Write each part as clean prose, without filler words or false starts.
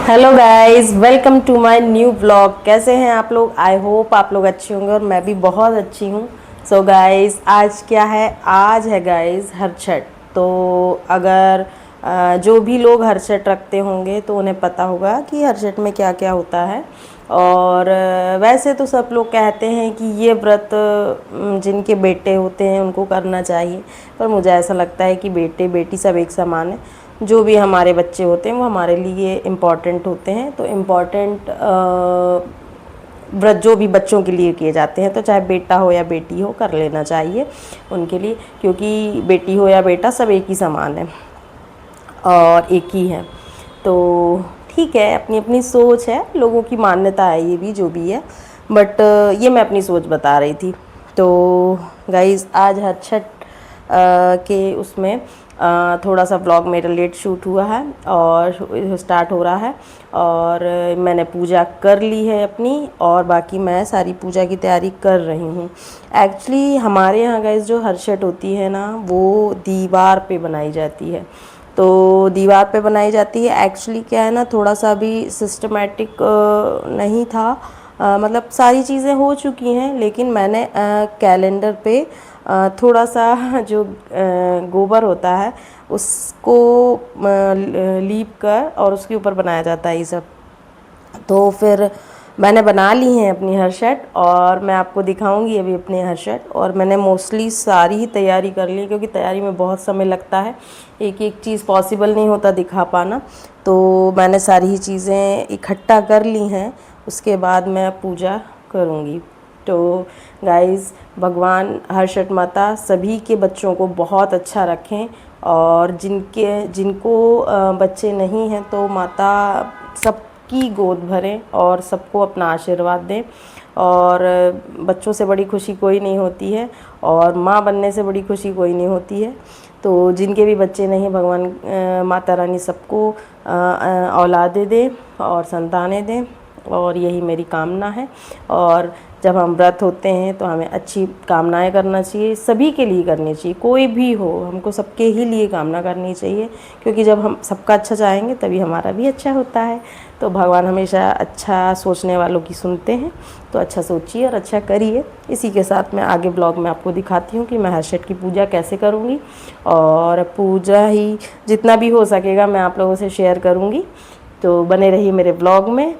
Hello guys, welcome to my new blog. कैसे हैं आप लोग? आई होप आप लोग अच्छे होंगे और मैं भी बहुत अच्छी हूँ। सो गाइस, आज क्या है? आज है गाइस हरछठ। तो अगर जो भी लोग हरछठ रखते होंगे तो उन्हें पता होगा कि हरछठ में क्या क्या होता है। और वैसे तो सब लोग कहते हैं कि ये व्रत जिनके बेटे होते हैं उनको करना चाहिए, पर मुझे ऐसा लगता है कि बेटे बेटी सब एक समान है। जो भी हमारे बच्चे होते हैं वो हमारे लिए इम्पॉर्टेंट होते हैं। तो इम्पॉर्टेंट व्रत जो भी बच्चों के लिए किए जाते हैं, तो चाहे बेटा हो या बेटी हो, कर लेना चाहिए उनके लिए, क्योंकि बेटी हो या बेटा सब एक ही समान है और एक ही है। तो ठीक है, अपनी अपनी सोच है, लोगों की मान्यता है, ये भी जो भी है, बट ये मैं अपनी सोच बता रही थी। तो गाइज़, आज हर छठ के उसमें थोड़ा सा ब्लॉग मेरा लेट शूट हुआ है और स्टार्ट हो रहा है। और मैंने पूजा कर ली है अपनी, और बाकी मैं सारी पूजा की तैयारी कर रही हूँ। एक्चुअली हमारे यहाँ गाइस जो हरछठ होती है ना, वो दीवार पे बनाई जाती है। तो दीवार पे बनाई जाती है। एक्चुअली क्या है ना, थोड़ा सा भी सिस्टमेटिक नहीं था। मतलब सारी चीज़ें हो चुकी हैं, लेकिन मैंने कैलेंडर पे थोड़ा सा जो गोबर होता है उसको लीप कर और उसके ऊपर बनाया जाता है ये सब। तो फिर मैंने बना ली हैं अपनी हरछठ, और मैं आपको दिखाऊंगी अभी अपनी हरछठ। और मैंने मोस्टली सारी ही तैयारी कर ली, क्योंकि तैयारी में बहुत समय लगता है, एक एक चीज़ पॉसिबल नहीं होता दिखा पाना। तो मैंने सारी ही चीज़ें इकट्ठा कर ली हैं, उसके बाद मैं पूजा करूँगी। तो गाइज़, भगवान हरछठ माता सभी के बच्चों को बहुत अच्छा रखें, और जिनको बच्चे नहीं हैं तो माता सबकी गोद भरें और सबको अपना आशीर्वाद दें। और बच्चों से बड़ी खुशी कोई नहीं होती है, और माँ बनने से बड़ी खुशी कोई नहीं होती है। तो जिनके भी बच्चे नहीं, भगवान माता रानी सबको औलादे दें और संतानें दें, और यही मेरी कामना है। और जब हम व्रत होते हैं तो हमें अच्छी कामनाएं करना चाहिए, सभी के लिए करनी चाहिए, कोई भी हो, हमको सबके ही लिए कामना करनी चाहिए, क्योंकि जब हम सबका अच्छा चाहेंगे तभी हमारा भी अच्छा होता है। तो भगवान हमेशा अच्छा सोचने वालों की सुनते हैं। तो अच्छा सोचिए और अच्छा करिए। इसी के साथ मैं आगे ब्लॉग में आपको दिखाती हूँ कि मैं हरछठ की पूजा कैसे करूँगी, और पूजा ही जितना भी हो सकेगा मैं आप लोगों से शेयर करूँगी। तो बने रहिए मेरे ब्लॉग में।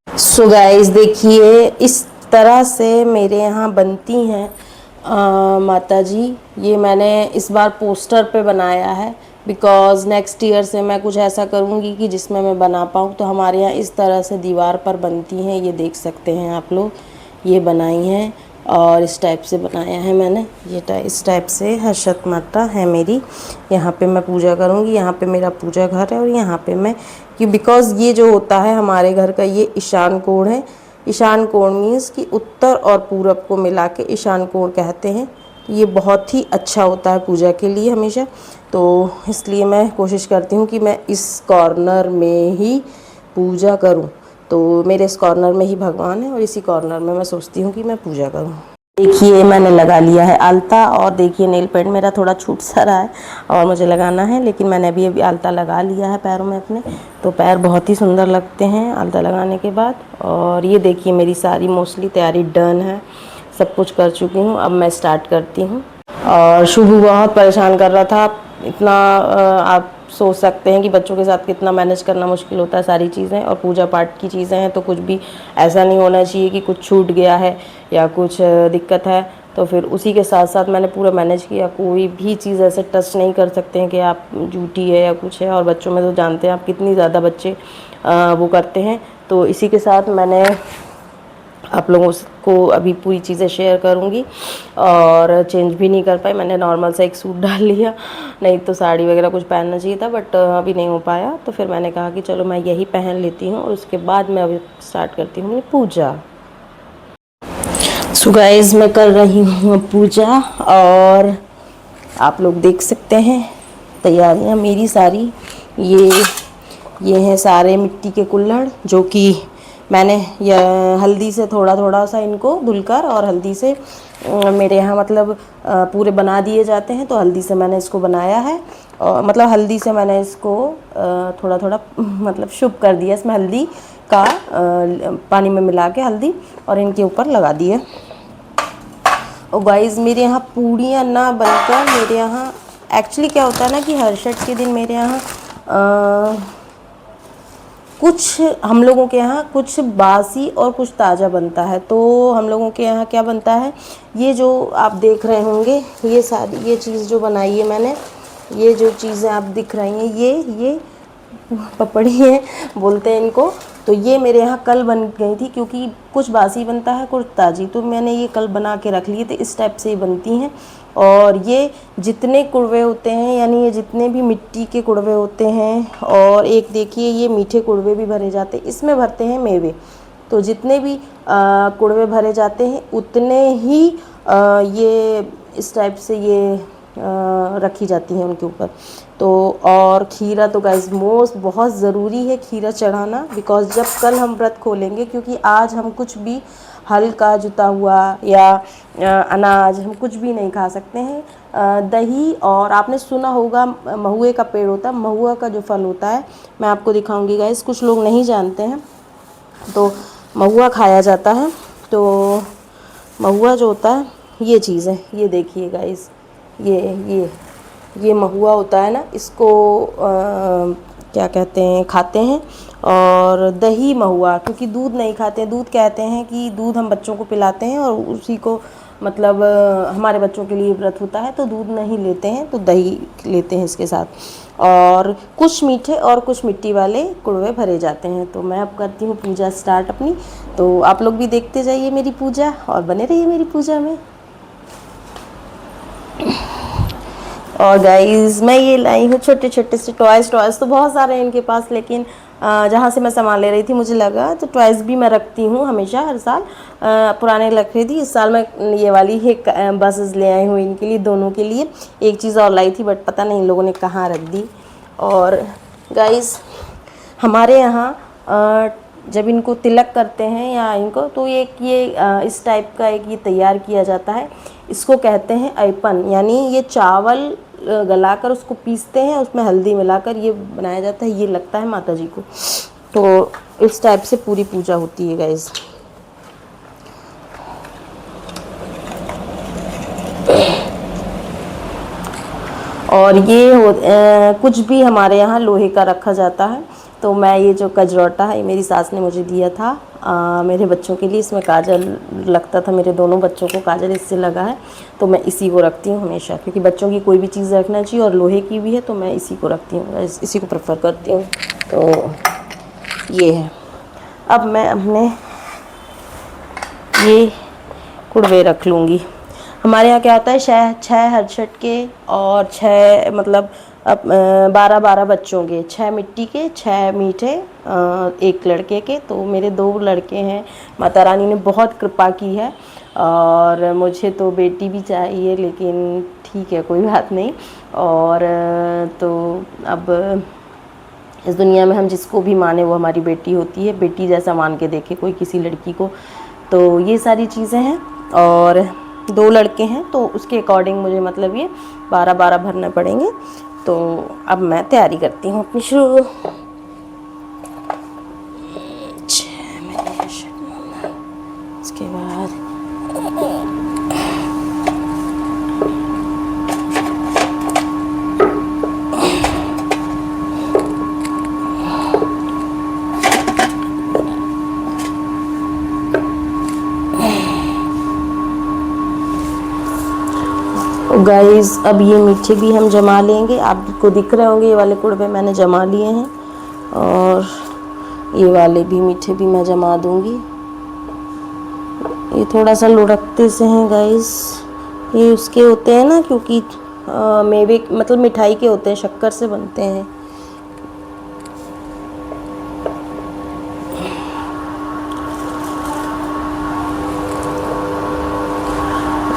सो गाइस, देखिए इस तरह से मेरे यहाँ बनती हैं माता जी। ये मैंने इस बार पोस्टर पे बनाया है, बिकॉज़ नेक्स्ट ईयर से मैं कुछ ऐसा करूँगी कि जिसमें मैं बना पाऊँ। तो हमारे यहाँ इस तरह से दीवार पर बनती हैं, ये देख सकते हैं आप लोग, ये बनाई हैं और इस टाइप से बनाया है मैंने। ये इस टाइप से हरछठ माता है मेरी। यहाँ पे मैं पूजा करूँगी, यहाँ पे मेरा पूजा घर है, और यहाँ पे मैं कि बिकॉज़ ये जो होता है हमारे घर का, ये ईशान कोण है। ईशान कोण मीन्स कि उत्तर और पूरब को मिला के ईशान कोण कहते हैं। तो ये बहुत ही अच्छा होता है पूजा के लिए हमेशा। तो इसलिए मैं कोशिश करती हूँ कि मैं इस कॉर्नर में ही पूजा करूँ। तो मेरे इस कॉर्नर में ही भगवान है, और इसी कॉर्नर में मैं सोचती हूँ कि मैं पूजा करूँ। देखिए मैंने लगा लिया है आलता, और देखिए नेल पेंट मेरा थोड़ा छूट सा रहा है और मुझे लगाना है, लेकिन मैंने अभी आलता लगा लिया है पैरों में अपने। तो पैर बहुत ही सुंदर लगते हैं आलता लगाने के बाद। और ये देखिए मेरी सारी मोस्टली तैयारी डन है, सब कुछ कर चुकी हूँ। अब मैं स्टार्ट करती हूँ। और शुभू बहुत परेशान कर रहा था इतना। आप सोच सकते हैं कि बच्चों के साथ कितना मैनेज करना मुश्किल होता है सारी चीज़ें, और पूजा पाठ की चीज़ें हैं तो कुछ भी ऐसा नहीं होना चाहिए कि कुछ छूट गया है या कुछ दिक्कत है। तो फिर उसी के साथ साथ मैंने पूरा मैनेज किया। कोई भी चीज़ ऐसे टच नहीं कर सकते हैं कि आप जूठी है या कुछ है, और बच्चों में तो जानते हैं आप कितनी ज़्यादा बच्चे वो करते हैं। तो इसी के साथ मैंने आप लोगों को अभी पूरी चीज़ें शेयर करूंगी। और चेंज भी नहीं कर पाई, मैंने नॉर्मल सा एक सूट डाल लिया, नहीं तो साड़ी वगैरह कुछ पहनना चाहिए था, बट अभी नहीं हो पाया। तो फिर मैंने कहा कि चलो मैं यही पहन लेती हूँ, और उसके बाद मैं अभी स्टार्ट करती हूँ पूजा। सो गाइस, मैं कर रही हूँ पूजा, और आप लोग देख सकते हैं तैयारियाँ मेरी सारी। ये हैं सारे मिट्टी के कुल्हड़, जो कि मैंने हल्दी से थोड़ा थोड़ा सा इनको धुलकर, और हल्दी से मेरे यहाँ मतलब पूरे बना दिए जाते हैं, तो हल्दी से मैंने इसको बनाया है। और मतलब हल्दी से मैंने इसको थोड़ा थोड़ा मतलब शुभ कर दिया। इसमें हल्दी का पानी में मिला के हल्दी और इनके ऊपर लगा दिए। और गाइस मेरे यहाँ पूड़ियाँ ना बनकर, मेरे यहाँ एक्चुअली क्या होता है ना कि हर्षद के दिन मेरे यहाँ कुछ हम लोगों के यहाँ कुछ बासी और कुछ ताज़ा बनता है। तो हम लोगों के यहाँ क्या बनता है, ये जो आप देख रहे होंगे, ये सारी ये चीज़ जो बनाई है मैंने, ये जो चीज़ें आप दिख रही हैं, ये पपड़ी है बोलते हैं इनको। तो ये मेरे यहाँ कल बन गई थी, क्योंकि कुछ बासी बनता है कुछ ताज़ी, तो मैंने ये कल बना के रख लिए थे। इस टाइप से ये बनती हैं। और ये जितने कुड़वे होते हैं, यानी ये जितने भी मिट्टी के कुड़वे होते हैं, और एक देखिए ये मीठे कुड़वे भी भरे जाते हैं, इसमें भरते हैं मेवे। तो जितने भी कुड़वे भरे जाते हैं उतने ही ये इस टाइप से ये रखी जाती हैं उनके ऊपर। तो और खीरा तो गाइस मोस्ट बहुत ज़रूरी है खीरा चढ़ाना, बिकॉज़ जब कल हम व्रत खोलेंगे, क्योंकि आज हम कुछ भी हल्का जुता हुआ या अनाज हम कुछ भी नहीं खा सकते हैं। दही, और आपने सुना होगा महुए का पेड़ होता है, महुआ का जो फल होता है, मैं आपको दिखाऊंगी गाइस, कुछ लोग नहीं जानते हैं। तो महुआ खाया जाता है। तो महुआ जो होता है ये चीज़ है, ये देखिए गाइस, ये महुआ होता है ना, इसको क्या कहते हैं, खाते हैं। और दही महुआ, क्योंकि दूध नहीं खाते हैं, दूध कहते हैं कि दूध हम बच्चों को पिलाते हैं और उसी को मतलब हमारे बच्चों के लिए व्रत होता है तो दूध नहीं लेते हैं, तो दही लेते हैं इसके साथ। और कुछ मीठे और कुछ मिट्टी वाले कुड़वे भरे जाते हैं। तो मैं अब करती हूँ पूजा स्टार्ट अपनी, तो आप लोग भी देखते जाइए मेरी पूजा और बने रहिए मेरी पूजा में। और गाइस मैं ये लाई हूँ छोटे छोटे से टॉयज़ तो बहुत सारे हैं इनके पास, लेकिन जहाँ से मैं सामान ले रही थी मुझे लगा, तो टॉयज़ भी मैं रखती हूँ हमेशा, हर साल पुराने रख रही थी। इस साल मैं ये वाली एक बसेस ले आई हूँ इनके लिए, दोनों के लिए। एक चीज़ और लाई थी बट पता नहीं इन लोगों ने कहाँ रख दी। और गाइस हमारे यहाँ जब इनको तिलक करते हैं या इनको, तो एक ये इस टाइप का एक ये तैयार किया जाता है, इसको कहते हैं ऐपन। यानी ये चावल गलाकर उसको पीसते हैं, उसमें हल्दी मिलाकर ये बनाया जाता है, ये लगता है माता जी को। तो इस टाइप से पूरी पूजा होती है गाइस। और ये कुछ भी हमारे यहाँ लोहे का रखा जाता है। तो मैं ये जो कजरौटा है, ये मेरी सास ने मुझे दिया था मेरे बच्चों के लिए। इसमें काजल लगता था, मेरे दोनों बच्चों को काजल इससे लगा है, तो मैं इसी को रखती हूँ हमेशा, क्योंकि बच्चों की कोई भी चीज़ रखना चाहिए और लोहे की भी है, तो मैं इसी को रखती हूँ, इसी को प्रेफर करती हूँ। तो ये है। अब मैं अपने ये कुड़वे रख लूँगी। हमारे यहाँ क्या होता है, छः हर्षद के और 6 मतलब 12 बच्चों के, 6 मिट्टी के, 6 मीठे, 1 लड़के के। तो मेरे 2 लड़के हैं, माता रानी ने बहुत कृपा की है। और मुझे तो बेटी भी चाहिए, लेकिन ठीक है कोई बात नहीं। और तो अब इस दुनिया में हम जिसको भी माने वो हमारी बेटी होती है, बेटी जैसा मान के देखे कोई किसी लड़की को। तो ये सारी चीज़ें हैं। और 2 लड़के हैं, तो उसके अकॉर्डिंग मुझे मतलब ये 12 भरने पड़ेंगे। तो अब मैं तैयारी करती हूँ अपनी शुरू। इसके बाद गाइस अब ये मीठे भी हम जमा लेंगे। आपको दिख रहे होंगे ये वाले कुड़वे मैंने जमा लिए हैं, और ये वाले भी मीठे भी मैं जमा दूंगी। ये थोड़ा सा लुढ़कते से हैं गाइस, ये उसके होते हैं ना, क्योंकि मेवे मतलब मिठाई के होते हैं, शक्कर से बनते हैं।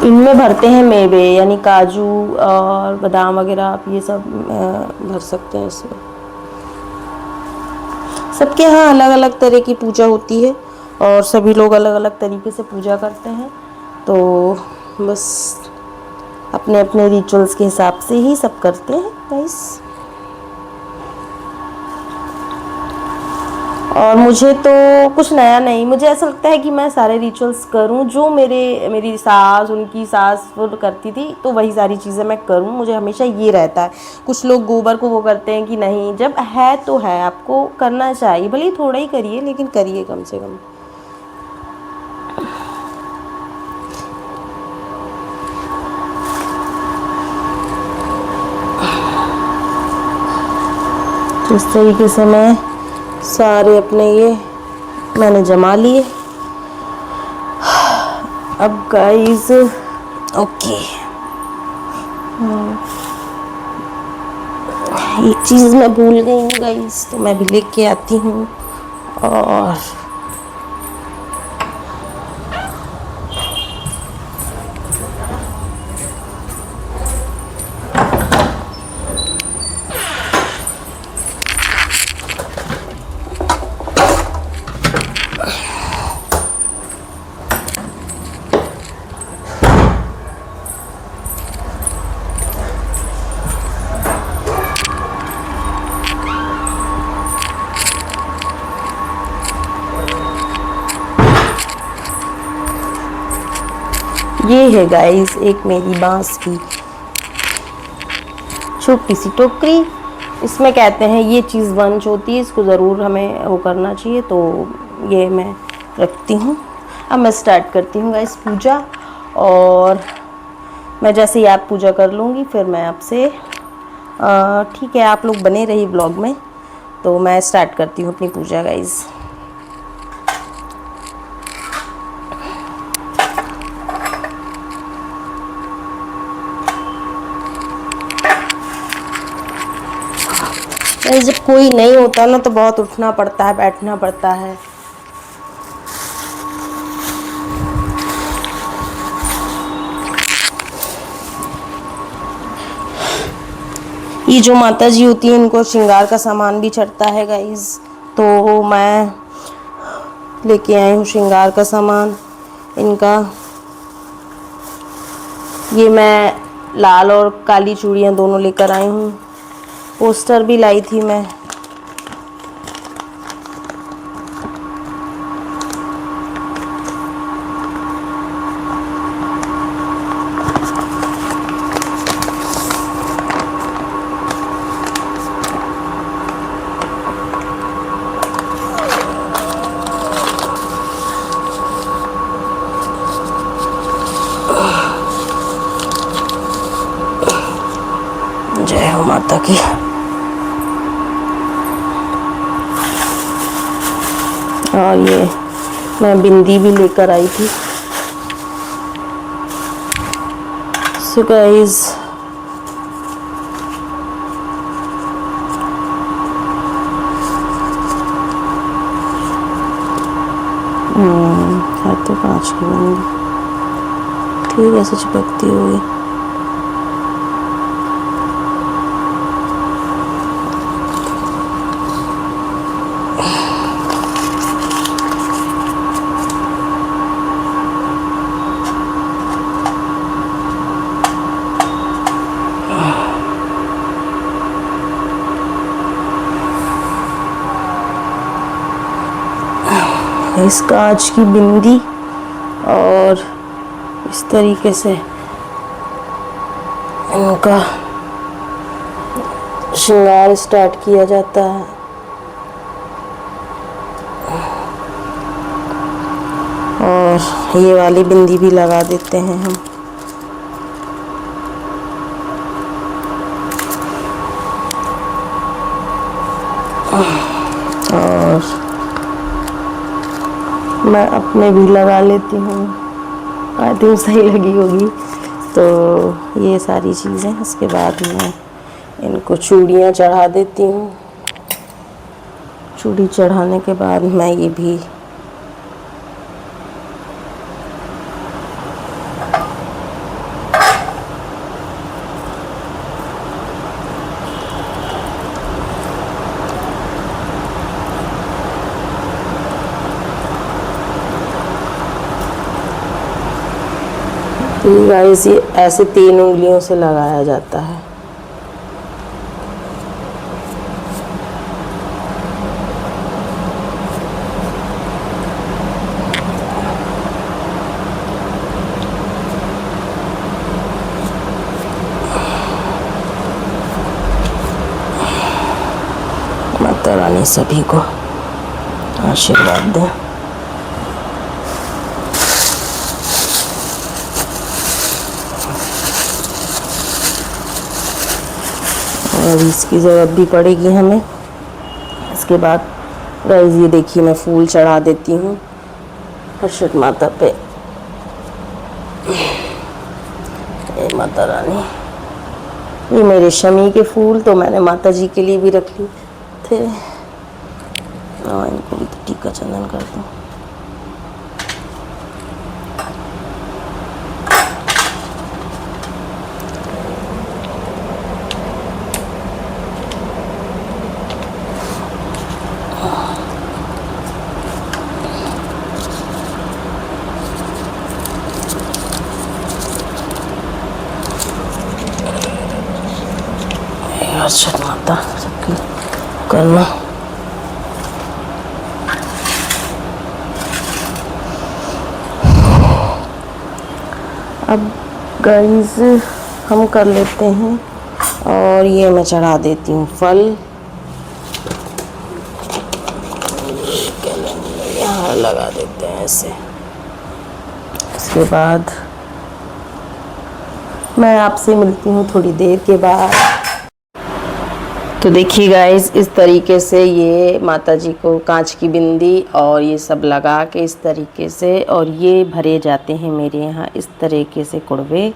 इनमें भरते हैं मेवे, यानी काजू और बादाम वगैरह, आप ये सब भर सकते हैं इसमें। सबके यहाँ अलग अलग तरह की पूजा होती है और सभी लोग अलग अलग तरीके से पूजा करते हैं। तो बस अपने अपने रिचुअल्स के हिसाब से ही सब करते हैं गाइस। और मुझे तो कुछ नया नहीं, मुझे ऐसा लगता है कि मैं सारे रिचुअल्स करूं जो मेरी सास, उनकी सास वो करती थी, तो वही सारी चीज़ें मैं करूं। मुझे हमेशा ये रहता है। कुछ लोग गोबर को वो करते हैं कि नहीं, जब है तो है, आपको करना चाहिए, भले ही थोड़ा ही करिए लेकिन करिए कम से कम। तो इस तरीके से मैं सारे अपने ये मैंने जमा लिए। अब गाइस ओके, एक चीज़ मैं भूल गई हूँ गाइस, तो मैं भी लेके आती हूँ। और ये है गाइस एक मेरी बांस की छोटी सी टोकरी। इसमें कहते हैं ये चीज़ वंश होती है, इसको ज़रूर हमें वो करना चाहिए, तो ये मैं रखती हूँ। अब मैं स्टार्ट करती हूँ गाइस पूजा। और मैं जैसे ही आप पूजा कर लूँगी फिर मैं आपसे ठीक है, आप लोग बने रहिए ब्लॉग में। तो मैं स्टार्ट करती हूँ अपनी पूजा गाइस। जब कोई नहीं होता ना तो बहुत उठना पड़ता है, बैठना पड़ता है। ये जो माता जी होती है इनको श्रृंगार का सामान भी चढ़ता है गाइस, तो मैं लेके आई हूँ श्रृंगार का सामान इनका। ये मैं लाल और काली चूड़ियाँ दोनों लेकर आई हूँ। पोस्टर भी लाई थी मैं। जय हो माता की। और ये मैं बिंदी भी लेकर आई थी। सो गाइस है तो कांच की बिंदी, ठीक है, ऐसे चिपकती होगी। इस कांच की बिंदी और इस तरीके से इनका श्रृंगार स्टार्ट किया जाता है। और ये वाली बिंदी भी लगा देते हैं हम। और मैं अपने भी लगा लेती हूँ, आई थिंक सही लगी होगी। तो ये सारी चीज़ें, उसके बाद मैं इनको चूड़ियाँ चढ़ा देती हूँ। चूड़ी चढ़ाने के बाद मैं ये भी गाइस ये ऐसे 3 उंगलियों से लगाया जाता है। माता रानी सभी को आशीर्वाद दें। और इसकी ज़रूरत भी पड़ेगी हमें। इसके बाद गाइस ये देखिए मैं फूल चढ़ा देती हूँ हर्षद माता पे। ये माता रानी, ये मेरे शमी के फूल तो मैंने माता जी के लिए भी रख लिए थे। इनको भी टीका चंदन कर दूँ। हर्षद माता सबकी करना। अब गाइस हम कर लेते हैं और ये मैं चढ़ा देती हूँ फल। यहाँ लगा देते हैं ऐसे। इसके बाद मैं आपसे मिलती हूँ थोड़ी देर के बाद। तो देखिए गाइस इस तरीके से ये माता जी को कांच की बिंदी और ये सब लगा के इस तरीके से, और ये भरे जाते हैं मेरे यहाँ इस तरीके से कुड़वे।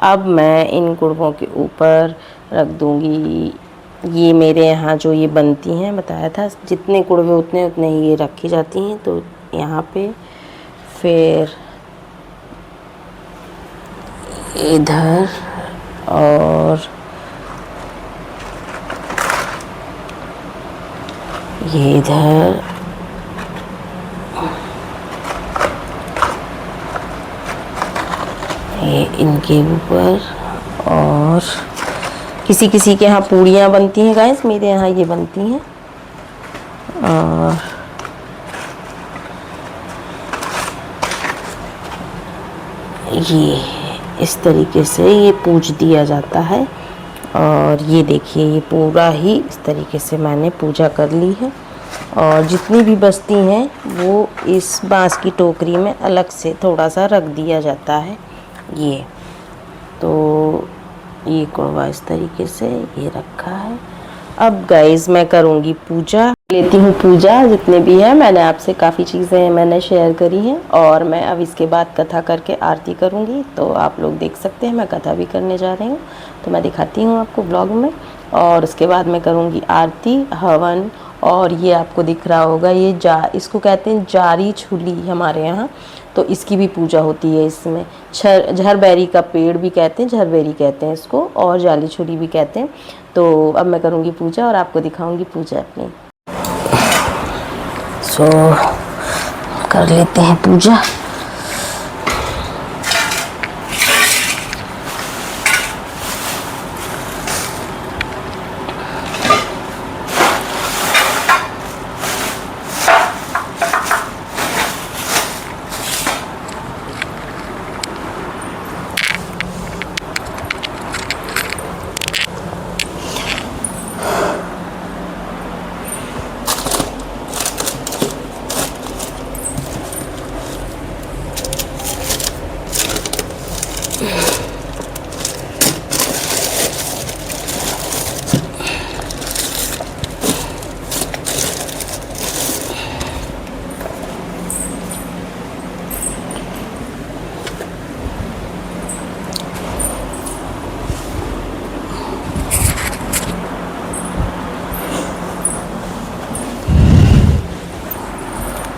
अब मैं इन कुड़वों के ऊपर रख दूँगी। ये मेरे यहाँ जो ये बनती हैं बताया था, जितने कुड़वे उतने उतने ही ये रखी जाती हैं। तो यहाँ पे फिर इधर और ये इधर, ये इनके ऊपर, और किसी किसी के यहाँ पूड़ियाँ बनती हैं गाइस, मेरे यहाँ ये बनती हैं। और ये इस तरीके से ये पूज दिया जाता है। और ये देखिए ये पूरा ही इस तरीके से मैंने पूजा कर ली है। और जितनी भी बचती हैं वो इस बांस की टोकरी में अलग से थोड़ा सा रख दिया जाता है। ये तो ये कुड़वा इस तरीके से ये रखा है। अब गाइस मैं करूँगी पूजा, लेती हूँ पूजा। जितने भी है मैंने आपसे काफ़ी चीज़ें मैंने शेयर करी हैं, और मैं अब इसके बाद कथा करके आरती करूँगी। तो आप लोग देख सकते हैं मैं कथा भी करने जा रही हूँ, तो मैं दिखाती हूँ आपको ब्लॉग में। और उसके बाद मैं करूँगी आरती हवन। और ये आपको दिख रहा होगा ये इसको कहते हैं जारी छुली हमारे यहाँ, तो इसकी भी पूजा होती है। इसमें झरबैरी का पेड़ भी कहते हैं, झरबैरी कहते हैं इसको, और जाली छुली भी कहते हैं। तो अब मैं करूँगी पूजा और आपको दिखाऊंगी पूजा अपनी। सो कर लेते हैं पूजा।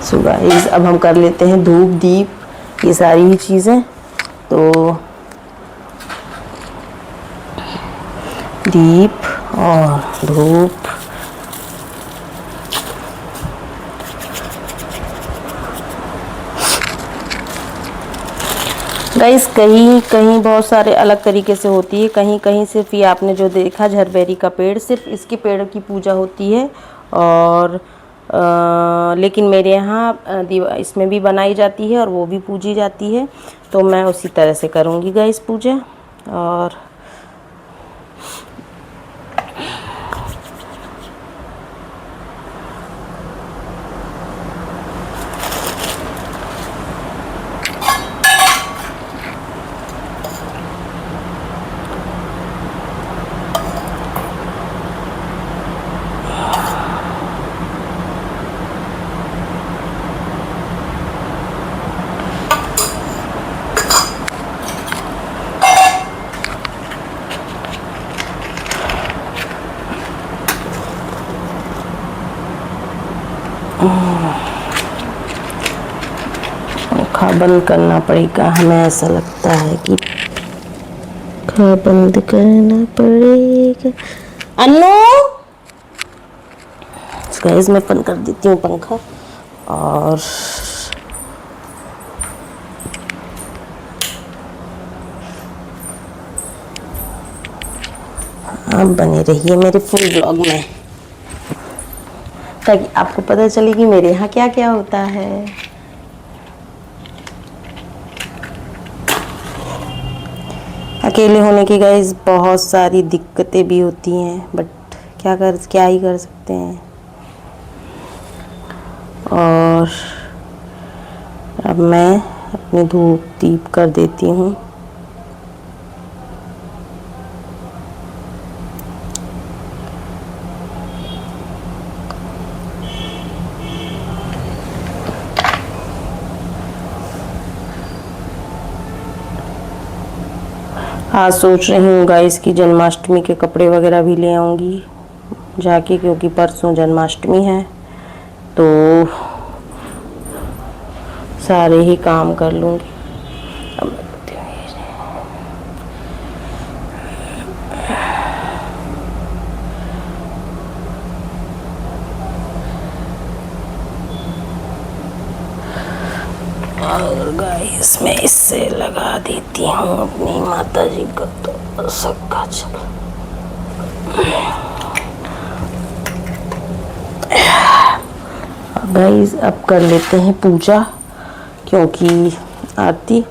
सो गाइस अब हम कर लेते हैं धूप दीप ये सारी ही चीज़ें। तो दीप और धूप, गाइस कहीं कहीं बहुत सारे अलग तरीके से होती है, कहीं कहीं सिर्फ ये आपने जो देखा झरबेरी का पेड़, सिर्फ इसके पेड़ की पूजा होती है। और लेकिन मेरे यहाँ इसमें भी बनाई जाती है और वो भी पूजी जाती है, तो मैं उसी तरह से करूँगी गाइस पूजा। और पंखा बंद करना पड़ेगा, हमें ऐसा लगता है कि पंखा बंद करना पड़ेगा। अन्नू गाइस मैं बंद कर देती हूँ पंखा। और आप बने रहिए मेरे फुल ब्लॉग में, ताकि आपको पता चले कि मेरे यहाँ क्या क्या होता है। अकेले होने की गाइस बहुत सारी दिक्कतें भी होती हैं, बट क्या ही कर सकते हैं। और अब मैं अपनी धूप दीप कर देती हूँ। आज सोच रही हूँ गाइस कि जन्माष्टमी के कपड़े वगैरह भी ले आऊँगी जाके, क्योंकि परसों जन्माष्टमी है, तो सारे ही काम कर लूँगी। और गाइस मैं इससे लगा देती हूँ अपनी माता जी का तो सबका। चलो गाइस अब कर लेते हैं पूजा, क्योंकि आरती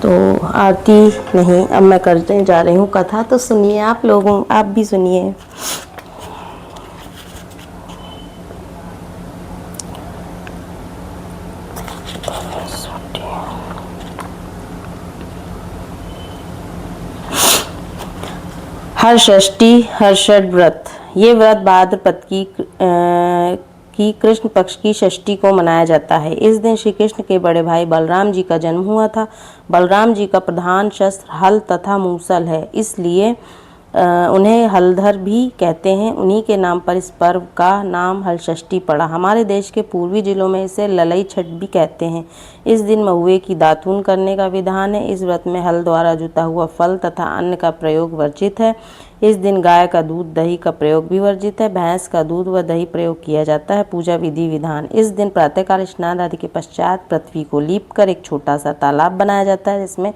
तो आरती नहीं, अब मैं करने जा रही हूँ कथा। तो सुनिए आप लोगों, आप भी सुनिए। हरषष्ठी हर्षद व्रत, ये व्रत भाद्रपद की कृष्ण पक्ष की षष्ठी को मनाया जाता है। इस दिन श्री कृष्ण के बड़े भाई बलराम जी का जन्म हुआ था। बलराम जी का प्रधान शस्त्र हल तथा मूसल है, इसलिए उन्हें हलधर भी कहते हैं। उन्हीं के नाम पर इस पर्व का नाम हलषष्ठी पड़ा। हमारे देश के पूर्वी जिलों में इसे ललई छठ भी कहते हैं। इस दिन महुए की दातून करने का विधान है। इस व्रत में हल द्वारा जुता हुआ फल तथा अन्न का प्रयोग वर्जित है। इस दिन गाय का दूध दही का प्रयोग भी वर्जित है। भैंस का दूध व दही प्रयोग किया जाता है। पूजा विधि विधान, इस दिन प्रातःकाल स्नान आदि के पश्चात पृथ्वी को लीप कर एक छोटा सा तालाब बनाया जाता है, जिसमें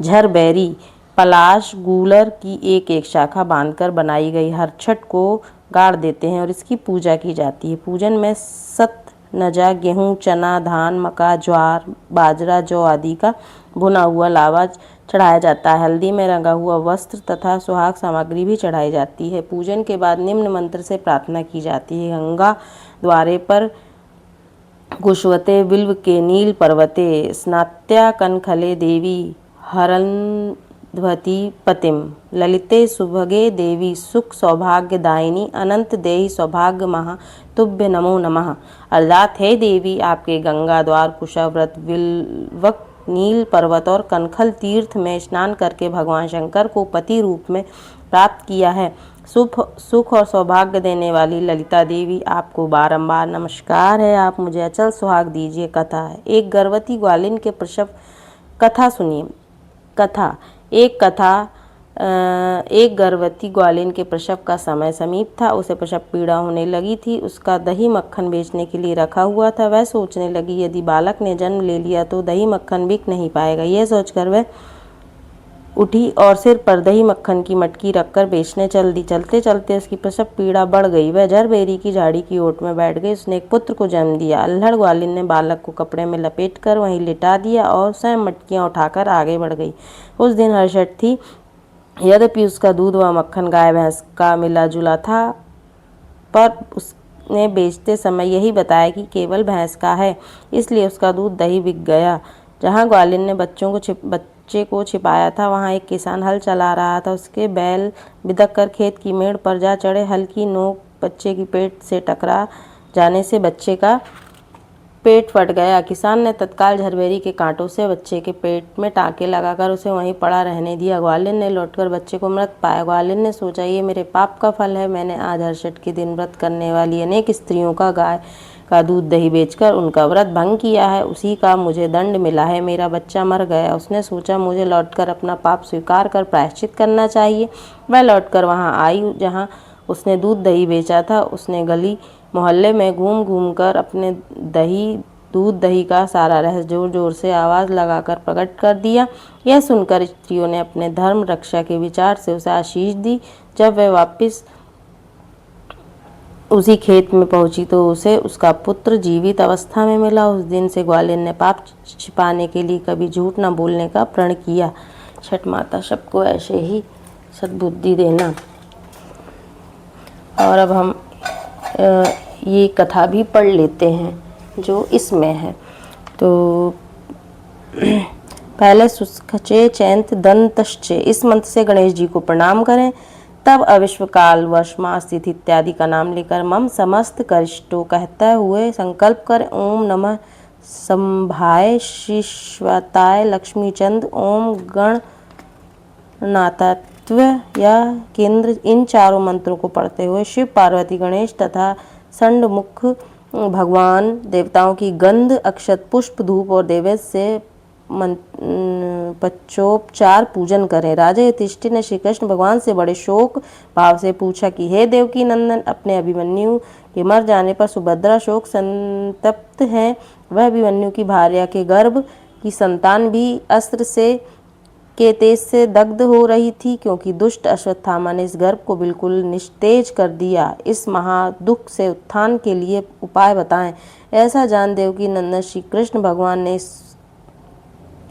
झरबेरी पलाश गूलर की एक एक शाखा बांधकर बनाई गई हर छठ को गाड़ देते हैं और इसकी पूजा की जाती है। पूजन में सत नजा, गेहूँ, चना, धान, मक्का, ज्वार, बाजरा, जौ आदि का भुना हुआ लावा चढ़ाया जाता है। हल्दी में रंगा हुआ वस्त्र तथा सुहाग सामग्री भी चढ़ाई जाती है। पूजन के बाद निम्न मंत्र से प्रार्थना की जाती है। गंगा द्वारे पर कुशवते बिल्व के नील पर्वते स्नात्या कनखले देवी हरन्ध्वति पतिम ललिते सुभगे देवी सुख सौभाग्यदायिनी अनंत देहि सौभाग्य महा तुभ्य नमो नमः। अर्थात हे देवी, आपके गंगा द्वार कुशव्रत बिल्वक नील पर्वत और कनखल तीर्थ में स्नान करके भगवान शंकर को पति रूप में प्राप्त किया है। सुख और सौभाग्य देने वाली ललिता देवी, आपको बारंबार नमस्कार है। आप मुझे अचल सुहाग दीजिए। कथा है, एक गर्भवती ग्वालिन के प्रसव। कथा सुनिए। कथा, एक कथा एक गर्भवती ग्वालिन के प्रसव का समय समीप था। उसे प्रसव पीड़ा होने लगी थी। उसका दही मक्खन बेचने के लिए रखा हुआ था। वह सोचने लगी, यदि बालक ने जन्म ले लिया तो दही मक्खन बिक नहीं पाएगा। यह सोचकर वह उठी और सिर पर दही मक्खन की मटकी रखकर बेचने चल दी। चलते चलते उसकी प्रसव पीड़ा बढ़ गई। वह जरबेरी की झाड़ी की ओट में बैठ गई। उसने एक पुत्र को जन्म दिया। अल्हड़ ग्वालिन ने बालक को कपड़े में लपेटकर वहीं लिटा दिया और स्वयं मटकियां उठाकर आगे बढ़ गई। उस दिन हर्षठ थी। यद्यपि उसका दूध व मक्खन गाय भैंस का मिला जुला था, पर उसने बेचते समय यही बताया कि केवल भैंस का है, इसलिए उसका दूध दही बिक गया। जहाँ ग्वालिन ने बच्चे को छिपाया था, वहाँ एक किसान हल चला रहा था। उसके बैल बिदक कर खेत की मेड़ पर जा चढ़े। हल की नोक बच्चे की पेट से टकरा जाने से बच्चे का पेट फट गया। किसान ने तत्काल झरबेरी के कांटों से बच्चे के पेट में टाँके लगाकर उसे वहीं पड़ा रहने दिया। ग्वालिन ने लौटकर बच्चे को मृत पाया। ग्वालिन ने सोचा, ये मेरे पाप का फल है। मैंने आज हर्षठ के दिन व्रत करने वाली अनेक स्त्रियों का गाय का दूध दही बेचकर उनका व्रत भंग किया है। उसी का मुझे दंड मिला है। मेरा बच्चा मर गया। उसने सोचा, मुझे लौटकर अपना पाप स्वीकार कर प्रायश्चित करना चाहिए। वह लौटकर वहाँ आई जहाँ उसने दूध दही बेचा था। उसने गली मोहल्ले में घूम घूम कर अपने दूध दही का सारा रहस्य जोर जोर से आवाज़ लगाकर प्रकट कर दिया। यह सुनकर स्त्रियों ने अपने धर्म रक्षा के विचार से उसे आशीष दी। जब वह वापस उसी खेत में पहुंची तो उसे उसका पुत्र जीवित अवस्था में मिला। उस दिन से ग्वालिन ने पाप छिपाने के लिए कभी झूठ न बोलने का प्रण किया। छठ माता सबको ऐसे ही सद्बुद्धि देना। और अब हम ये कथा भी पढ़ लेते हैं जो इसमें है। तो पहले सुस्खचे चैंत दंतश्चे इस मंत्र से गणेश जी को प्रणाम करें। तब अविश्वकाल वशमा स्थित इत्यादि का नाम लेकर मम समस्त करिष्टो कहते हुए संकल्प कर ओम नमः संभाय शिश्वताय लक्ष्मीचंद ओम गणनाथत्व या केंद्र इन चारों मंत्रों को पढ़ते हुए शिव पार्वती गणेश तथा षण्मुख भगवान देवताओं की गंध अक्षत पुष्प धूप और देवैत से पच्चोपचार पूजन करें। राजा युधिष्ठिर ने श्री कृष्ण भगवान से बड़े शोक भाव से पूछा कि हे देवकी नंदन, अपने अभिमन्यु के मर जाने पर सुभद्रा शोक संतप्त है। वह अभिमन्यु की भार्या के गर्भ की संतान भी अस्त्र से के तेज से दग्ध हो रही थी, क्योंकि दुष्ट अश्वत्थामा ने इस गर्भ को बिल्कुल निस्तेज कर दिया। इस महादुख से उत्थान के लिए उपाय बताएं। ऐसा जान देवकी नंदन श्री कृष्ण भगवान ने इस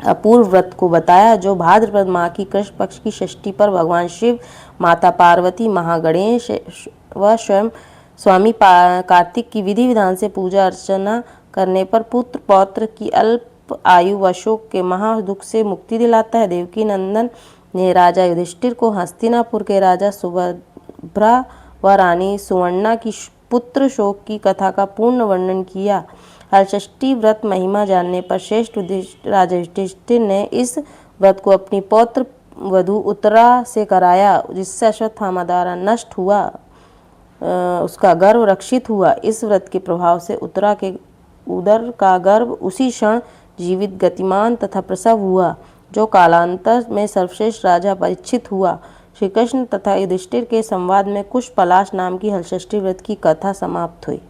अपूर्व व्रत को बताया, जो भाद्रपद माह की कृष्ण पक्ष की षष्ठी पर भगवान शिव, माता पार्वती, महागणेश व स्वयं स्वामी कार्तिक की विधि विधान से पूजा अर्चना करने पर पुत्र पौत्र की अल्प आयु व शोक के महादुख से मुक्ति दिलाता है। देवकी नंदन ने राजा युधिष्ठिर को हस्तिनापुर के राजा सुभद्रा व रानी सुवर्णा की पुत्र शोक की कथा का पूर्ण वर्णन किया। हरषष्ठी व्रत महिमा जानने पर श्रेष्ठ राजा युधिष्ठिर ने इस व्रत को अपनी पौत्र वधु उत्तरा से कराया, जिससे अश्वत्थामा द्वारा नष्ट हुआ उसका गर्भ रक्षित हुआ। इस व्रत के प्रभाव से उत्तरा के उदर का गर्भ उसी क्षण जीवित, गतिमान तथा प्रसव हुआ, जो कालांतर में सर्वश्रेष्ठ राजा परीक्षित हुआ। श्री कृष्ण तथा युधिष्ठिर के संवाद में कुश पलाश नाम की हरषष्ठी व्रत की कथा समाप्त हुई।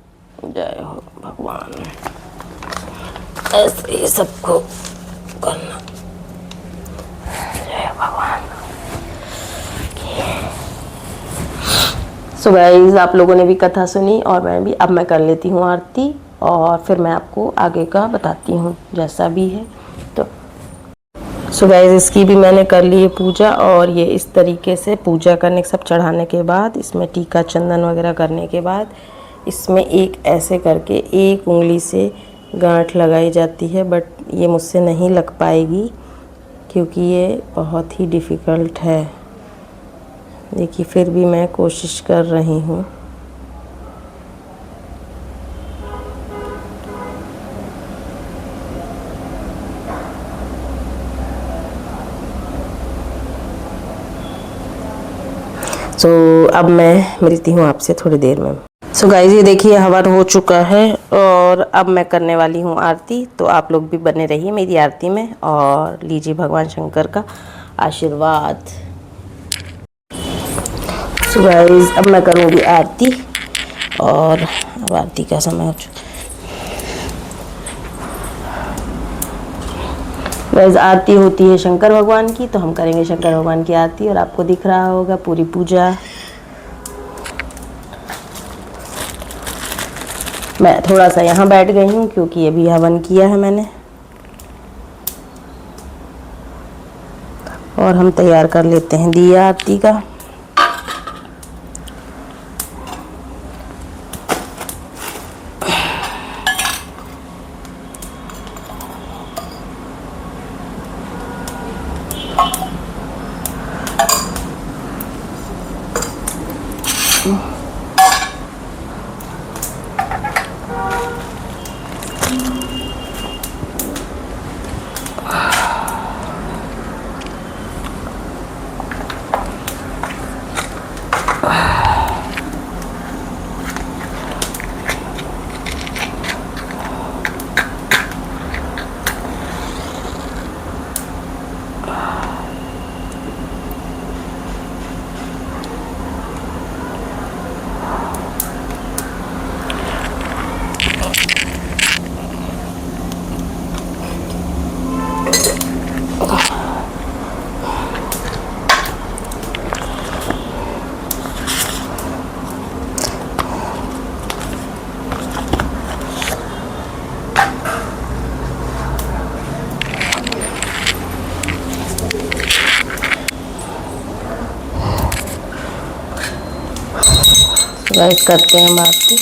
जय हो भगवान। ऐसे ही सबको करना। जय भगवान। सो गाइस, आप लोगों ने भी कथा सुनी और मैं कर लेती हूँ आरती और फिर मैं आपको आगे का बताती हूँ जैसा भी है। तो सो गाइस, इसकी भी मैंने कर ली है पूजा। और ये इस तरीके से पूजा करने सब चढ़ाने के बाद, इसमें टीका चंदन वगैरह करने के बाद, इसमें एक ऐसे करके एक उंगली से गांठ लगाई जाती है। बट ये मुझसे नहीं लग पाएगी क्योंकि ये बहुत ही डिफ़िकल्ट है। देखिए, फिर भी मैं कोशिश कर रही हूँ। अब मैं मिलती हूँ आपसे थोड़ी देर में। सो गाइस, ये देखिए हवन हो चुका है और अब मैं करने वाली हूँ आरती। तो आप लोग भी बने रहिए मेरी आरती में और लीजिए भगवान शंकर का आशीर्वाद। सो गाइस अब मैं करूँगी आरती, और अब आरती का समय हो चुका। गाइस आरती होती है शंकर भगवान की, तो हम करेंगे शंकर भगवान की आरती, और आपको दिख रहा होगा पूरी पूजा। मैं थोड़ा सा यहाँ बैठ गई हूँ क्योंकि अभी हवन किया है मैंने, और हम तैयार कर लेते हैं दिया आरती का। गाइस करते हैं आरती।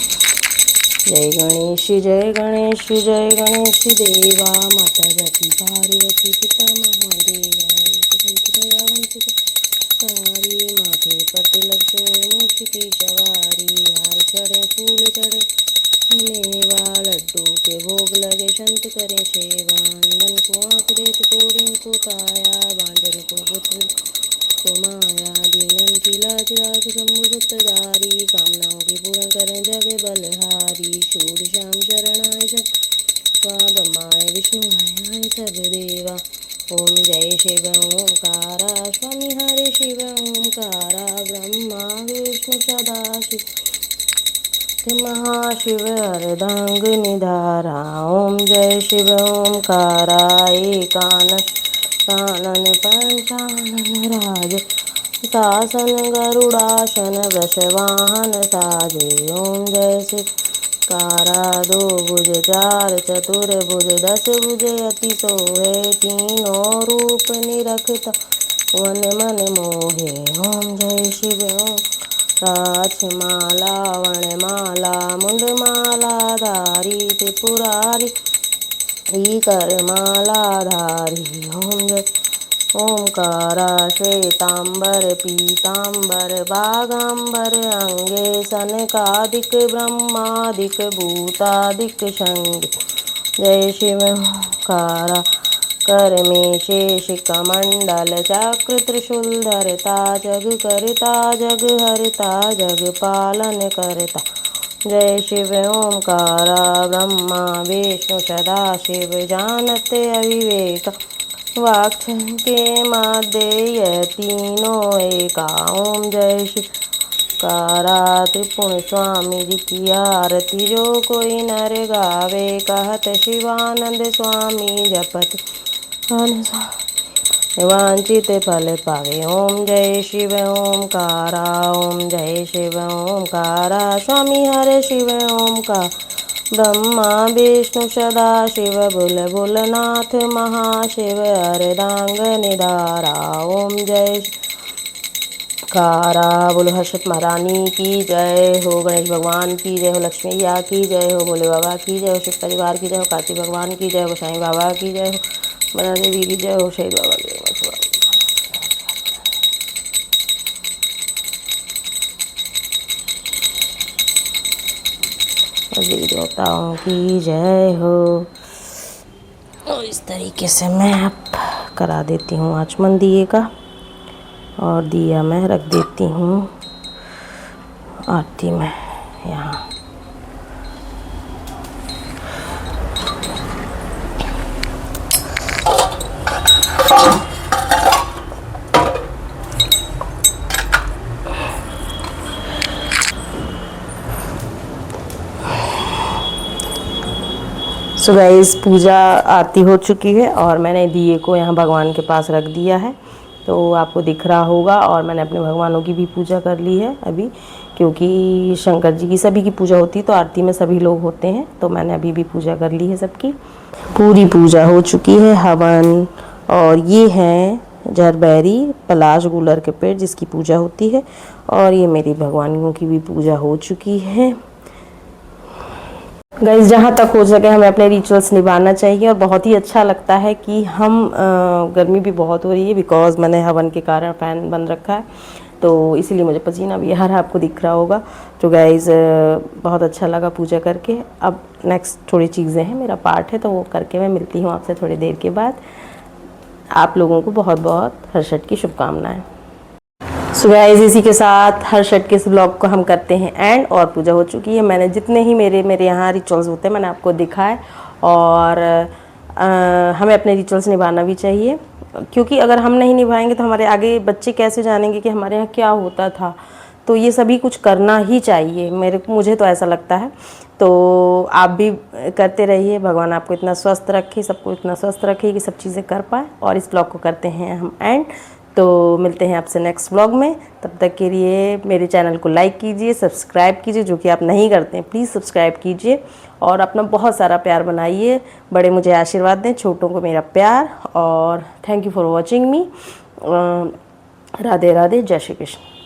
जय गणेश जय गणेश जय गणेश देवा, माता जाति पार्वती पिता महादेवा, कारी माथे पर तिलक सोए मूछ की सवारी, हार चढ़े फूल चढ़े मेवा, लड्डू के भोग लगे संत करें सेवा, अंधन को आँख देत कोढ़िन को काया, बांझन को पुत्र को माया, दीनन की लाज राख शंभु सत्ताधारी, कामनाओं की पूर्ण करें जग बलहारी, शूर श्याम शरणाय सब ब्रह्माय विष्णु आय सब देवा। ओम जय शिव ओंकारा, स्वामी हरे शिव ओंकारा, ब्रह्मा विष्णु सदाशिव महाशिव अर्धांग निधारा। ओम जय शिव ओंकारा, एकानन कानन पंचानन राज, शासन गरुड़ासन वृषवाहन साजे। ओम जय शिव कारा, दो भुज चार चतुर्भुज, दस भुज अति सोहे, तीनों रूप निरखता वन मन मोहे। ओम जय शिव राछ माला वनमाला, मुंडमाला धारी त्रिपुरारी, कर माला धारी। ओम जय ओंकारा, श्वेतांबर पीतांबर बागांबर, अंगे सनकादिक ब्रह्मादिक भूतादिक शंग। जय शिव ओंकारा, कर में शेष कमंडल चक्र त्रिशूल धरता, जग करता जग हरता जग पालन करता। जय शिव ओंकारा, ब्रह्मा विष्णु सदा शिव जानत अविवेक, वाक् के मादेय तीनों एका। ओम जय शिव कारा, त्रिपुण स्वामी जी की आरती जो कोई नर गावे, कहत शिवानंद स्वामी जपत वांछित फल पावे। ओम जय शिव ओंकारा, ओम जय शिव ओंकारा, स्वामी हरे शिव ओंकार, ब्रह्मा विष्णु सदा शिव बुल बुलनाथ महाशिव अर्धांग निधारा। ओम जय कारा, बोलो हर्षित महारानी की जय हो, गणेश भगवान की जय हो, लक्ष्मी मैया की जय हो, भोले बाबा की जय हो, शिव परिवार की जय हो, कार्तिक भगवान की जय हो, साईं बाबा की जय हो, बना देवी की जय हो, शहीद बाबा की जय हो। देवी देवताओं की जय हो। और इस तरीके से मैं अब करा देती हूँ आचमन दिए का, और दिया मैं रख देती हूँ आरती में यहाँ। सो गाइस पूजा आरती हो चुकी है और मैंने दिए को यहाँ भगवान के पास रख दिया है, तो आपको दिख रहा होगा। और मैंने अपने भगवानों की भी पूजा कर ली है अभी, क्योंकि शंकर जी की सभी की पूजा होती है तो आरती में सभी लोग होते हैं, तो मैंने अभी भी पूजा कर ली है सबकी। पूरी पूजा हो चुकी है, हवन। और ये हैं झरबैरी पलाश गुलर के पेड़ जिसकी पूजा होती है, और ये मेरी भगवानियों की भी पूजा हो चुकी है। गाइस जहाँ तक हो सके हमें अपने रिचुअल्स निभाना चाहिए, और बहुत ही अच्छा लगता है कि हम गर्मी भी बहुत हो रही है बिकॉज मैंने हवन के कारण फ़ैन बंद रखा है, तो इसीलिए मुझे पसीना भी आ रहा है, आपको दिख रहा होगा। तो गाइस बहुत अच्छा लगा पूजा करके। अब नेक्स्ट थोड़ी चीज़ें हैं, मेरा पार्ट है, तो वो करके मैं मिलती हूँ आपसे थोड़ी देर के बाद। आप लोगों को बहुत बहुत हर्षद की शुभकामनाएँ। सो गाइस इसी के साथ हर्षद के इस ब्लॉग को हम करते हैं एंड, और पूजा हो चुकी है। मैंने जितने ही मेरे यहाँ रिचुअल्स होते हैं मैंने आपको दिखाए, और हमें अपने रिचुअल्स निभाना भी चाहिए, क्योंकि अगर हम नहीं निभाएंगे तो हमारे आगे बच्चे कैसे जानेंगे कि हमारे यहाँ क्या होता था। तो ये सभी कुछ करना ही चाहिए, मुझे तो ऐसा लगता है। तो आप भी करते रहिए, भगवान आपको इतना स्वस्थ रखे, सबको इतना स्वस्थ रखे कि सब चीज़ें कर पाए। और इस ब्लॉग को करते हैं हम एंड, तो मिलते हैं आपसे नेक्स्ट व्लॉग में। तब तक के लिए मेरे चैनल को लाइक कीजिए, सब्सक्राइब कीजिए, जो कि आप नहीं करते हैं प्लीज़ सब्सक्राइब कीजिए, और अपना बहुत सारा प्यार बनाइए। बड़े मुझे आशीर्वाद दें, छोटों को मेरा प्यार। और थैंक यू फॉर वॉचिंग मी। राधे राधे, जय श्री कृष्ण।